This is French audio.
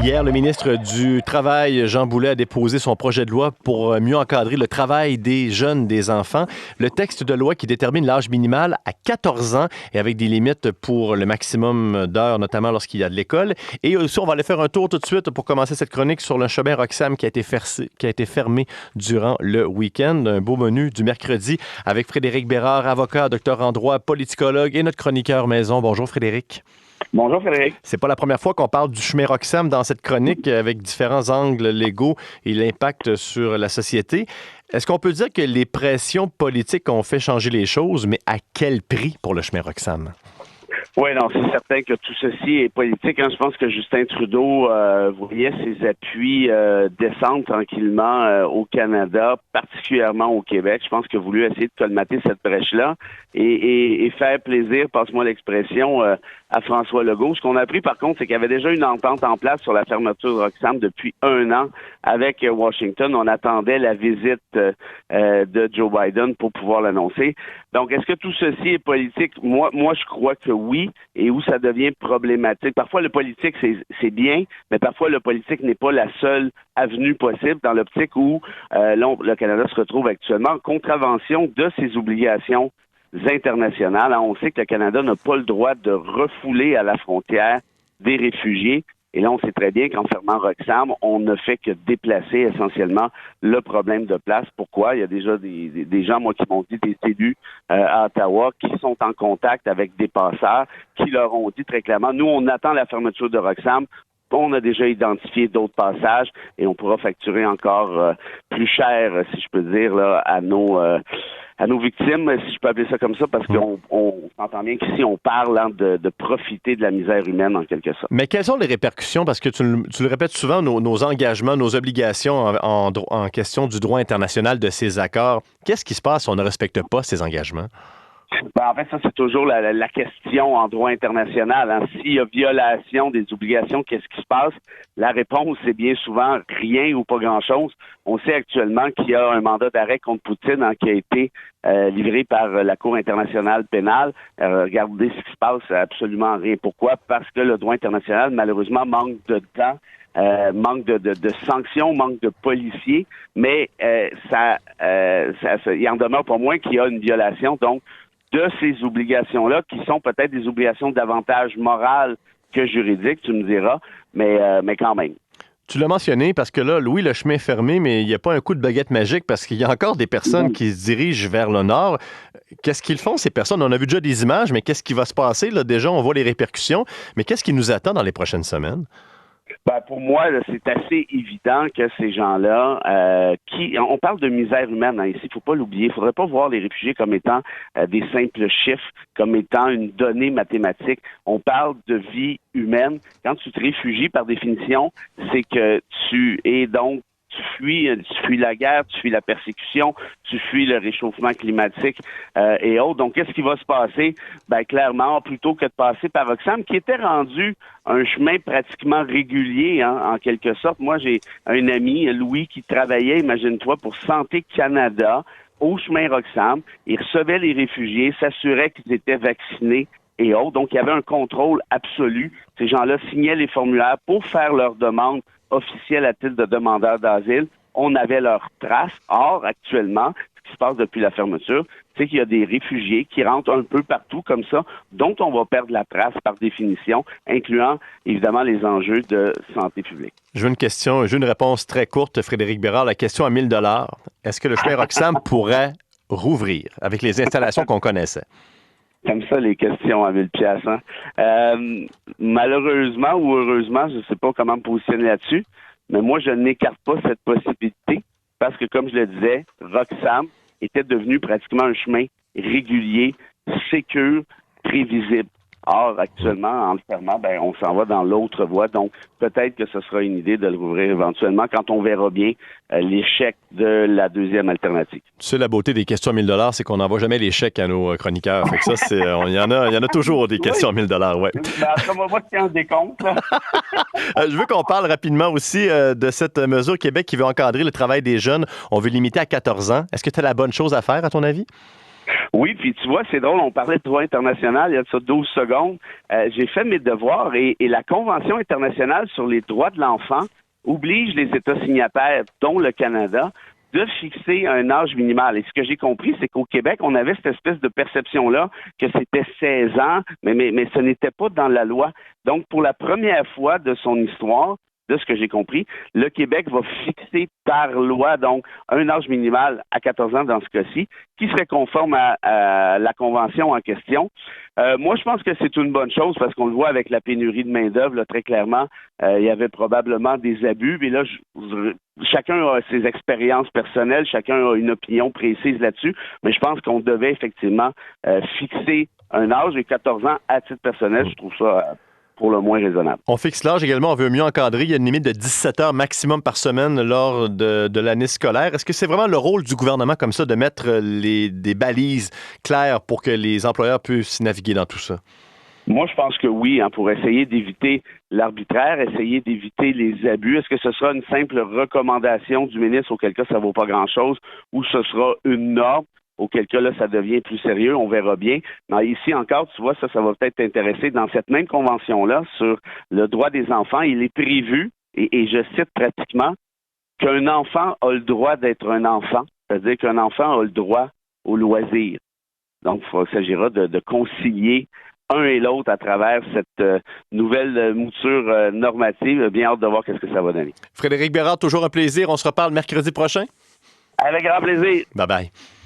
Hier, le ministre du Travail, Jean Boulet, a déposé son projet de loi pour mieux encadrer le travail des jeunes, des enfants. Le texte de loi qui détermine l'âge minimal à 14 ans et avec des limites pour le maximum d'heures, notamment lorsqu'il y a de l'école. Et aussi, on va aller faire un tour tout de suite pour commencer cette chronique sur le chemin Roxham qui a été fermé durant le week-end. Un beau menu du mercredi avec Frédéric Bérard, avocat, docteur en droit, politicologue et notre chroniqueur maison. Bonjour Frédéric. Bonjour Frédéric. C'est pas la première fois qu'on parle du chemin Roxham dans cette chronique avec différents angles légaux et l'impact sur la société. Est-ce qu'on peut dire que les pressions politiques ont fait changer les choses, mais à quel prix pour le chemin Roxham? Oui, non, c'est certain que tout ceci est politique. Je pense que Justin Trudeau voyait ses appuis descendre tranquillement au Canada, particulièrement au Québec. Je pense qu'il a voulu essayer de colmater cette brèche-là et faire plaisir, passe-moi l'expression, à François Legault. Ce qu'on a appris, par contre, c'est qu'il y avait déjà une entente en place sur la fermeture de Roxham depuis 1 an avec Washington. On attendait la visite de Joe Biden pour pouvoir l'annoncer. Donc, est-ce que tout ceci est politique? Moi, je crois que oui, et où ça devient problématique. Parfois, le politique, c'est bien, mais parfois, le politique n'est pas la seule avenue possible dans l'optique où le Canada se retrouve actuellement en contravention de ses obligations internationales. On sait que le Canada n'a pas le droit de refouler à la frontière des réfugiés. Et là, on sait très bien qu'en fermant Roxham, on ne fait que déplacer essentiellement le problème de place. Pourquoi? Il y a déjà des gens, moi, qui m'ont dit, des élus à Ottawa, qui sont en contact avec des passeurs, qui leur ont dit très clairement, nous, on attend la fermeture de Roxham. On a déjà identifié d'autres passages et on pourra facturer encore plus cher, si je peux dire, là, à nos victimes, si je peux appeler ça comme ça, parce qu'on entend bien qu'ici, on parle de profiter de la misère humaine, en quelque sorte. Mais quelles sont les répercussions? Parce que tu le répètes souvent, nos engagements, nos obligations en question du droit international de ces accords. Qu'est-ce qui se passe si on ne respecte pas ces engagements? En fait, ça, c'est toujours la question en droit international. S'il y a violation des obligations, qu'est-ce qui se passe? La réponse, c'est bien souvent rien ou pas grand-chose. On sait actuellement qu'il y a un mandat d'arrêt contre Poutine qui a été livré par la Cour internationale pénale. Regardez ce qui se passe, absolument rien. Pourquoi? Parce que le droit international, malheureusement, manque de temps. Manque de sanctions, manque de policiers, mais il en demeure pas moins qu'il y a une violation donc de ces obligations-là, qui sont peut-être des obligations davantage morales que juridiques, tu me diras, mais quand même. Tu l'as mentionné parce que là, oui, le chemin est fermé, mais il n'y a pas un coup de baguette magique parce qu'il y a encore des personnes qui se dirigent vers le nord. Qu'est-ce qu'ils font, ces personnes? On a vu déjà des images, mais qu'est-ce qui va se passer? Là, déjà, on voit les répercussions, mais qu'est-ce qui nous attend dans les prochaines semaines? Pour moi, là, c'est assez évident que ces gens-là, on parle de misère humaine ici, il ne faut pas l'oublier. Il ne faudrait pas voir les réfugiés comme étant des simples chiffres, comme étant une donnée mathématique. On parle de vie humaine. Quand tu te réfugies, par définition, c'est que tu es donc tu fuis la guerre, tu fuis la persécution, tu fuis le réchauffement climatique et autres. Donc, qu'est-ce qui va se passer? Clairement, plutôt que de passer par Roxham, qui était rendu un chemin pratiquement régulier, en quelque sorte. Moi, j'ai un ami, Louis, qui travaillait, imagine-toi, pour Santé Canada, au chemin Roxham. Il recevait les réfugiés, s'assurait qu'ils étaient vaccinés et autres. Donc, il y avait un contrôle absolu. Ces gens-là signaient les formulaires pour faire leurs demandes officielles à titre de demandeurs d'asile. On avait leurs traces. Or, actuellement, ce qui se passe depuis la fermeture, c'est qu'il y a des réfugiés qui rentrent un peu partout comme ça, dont on va perdre la trace par définition, incluant évidemment les enjeux de santé publique. J'ai une réponse très courte, Frédéric Bérard. La question à 1 000 $. Est-ce que le chemin Roxham pourrait rouvrir avec les installations qu'on connaissait? Comme ça, les questions à 1000 piastres. Malheureusement ou heureusement, je ne sais pas comment me positionner là-dessus, mais moi, je n'écarte pas cette possibilité parce que, comme je le disais, Roxham était devenu pratiquement un chemin régulier, sécure, prévisible. Or, actuellement, en le fermant, on s'en va dans l'autre voie. Donc, peut-être que ce sera une idée de le rouvrir éventuellement quand on verra bien l'échec de la deuxième alternative. Tu sais, la beauté des questions à 1 000 $, c'est qu'on n'envoie jamais l'échec à nos chroniqueurs. Fait que ça, il y en a toujours des questions à 1 000 $, ouais. On va voir qu'il y a un décompte. Je veux qu'on parle rapidement aussi de cette mesure Québec qui veut encadrer le travail des jeunes. On veut limiter à 14 ans. Est-ce que tu as la bonne chose à faire, à ton avis? Oui, puis tu vois, c'est drôle, on parlait de droit international il y a de ça 12 secondes. J'ai fait mes devoirs et la Convention internationale sur les droits de l'enfant oblige les États signataires, dont le Canada, de fixer un âge minimal. Et ce que j'ai compris, c'est qu'au Québec, on avait cette espèce de perception-là que c'était 16 ans, mais ce n'était pas dans la loi. Donc, pour la première fois de son histoire, de ce que j'ai compris, le Québec va fixer par loi, donc, un âge minimal à 14 ans dans ce cas-ci, qui serait conforme à la convention en question. Moi, je pense que c'est une bonne chose parce qu'on le voit avec la pénurie de main-d'œuvre, là, très clairement, il y avait probablement des abus. Mais là, chacun a ses expériences personnelles, chacun a une opinion précise là-dessus, mais je pense qu'on devait effectivement fixer un âge de 14 ans à titre personnel. Je trouve ça pour le moins raisonnable. On fixe l'âge également, on veut mieux encadrer. Il y a une limite de 17 heures maximum par semaine lors de l'année scolaire. Est-ce que c'est vraiment le rôle du gouvernement comme ça de mettre des balises claires pour que les employeurs puissent naviguer dans tout ça? Moi, je pense que oui, pour essayer d'éviter l'arbitraire, essayer d'éviter les abus. Est-ce que ce sera une simple recommandation du ministre, auquel cas ça ne vaut pas grand-chose, ou ce sera une norme? Auquel cas, là, ça devient plus sérieux, on verra bien. Mais ici encore, tu vois, ça va peut-être t'intéresser. Dans cette même convention-là, sur le droit des enfants, il est prévu, et je cite pratiquement, qu'un enfant a le droit d'être un enfant. C'est-à-dire qu'un enfant a le droit au loisir. Donc, il s'agira de concilier un et l'autre à travers cette nouvelle mouture normative. Bien hâte de voir qu'est-ce que ça va donner. Frédéric Bérard, toujours un plaisir. On se reparle mercredi prochain. Avec grand plaisir. Bye-bye.